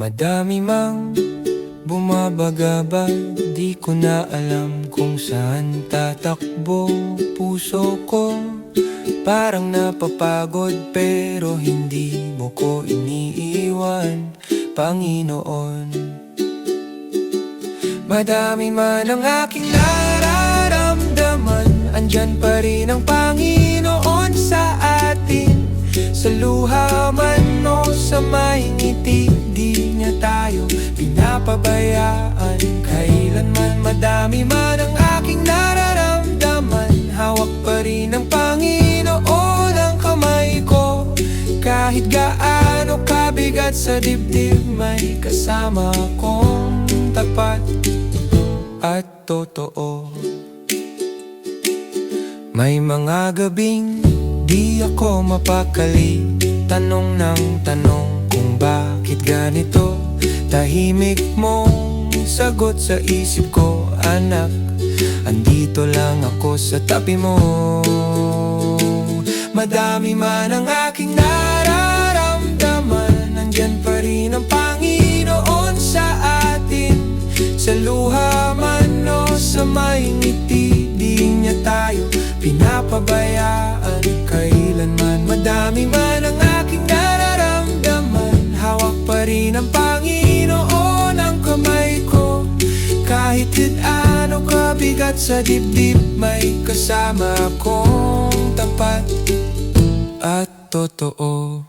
Madami mang bumabagabag, di ko na alam kung saan tatakbo. Puso ko parang napapagod, pero hindi mo ko iniiwan, Panginoon. Madami man ang aking nararamdaman, andyan pa rin ang Panginoon sa atin. Sa luha man o sa may ngiti, di niya tayo pinapabayaan kailanman. Madami man ang aking nararamdaman, hawak pa rin ng Panginoon ang kamay ko. Kahit gaano kabigat sa dibdib, may kasama kong tapat at totoo. May mga gabing di ako mapakali, tanong ng tanong kung bakit ganito. Tahimik mong sagot sa isip ko, anak, andito lang ako sa tabi mo. Madami man ang aking nararamdaman, nandyan pa rin ang Panginoon sa atin. Sa luha man o sa may ngiti, di niya tayo pinapabayaan kailanman. Madami man ang aking nararamdaman, hawak pa rin ang Panginoon ang kamay ko. Kahit ano kabigat sa dibdib, may kasama kong tapat at totoo.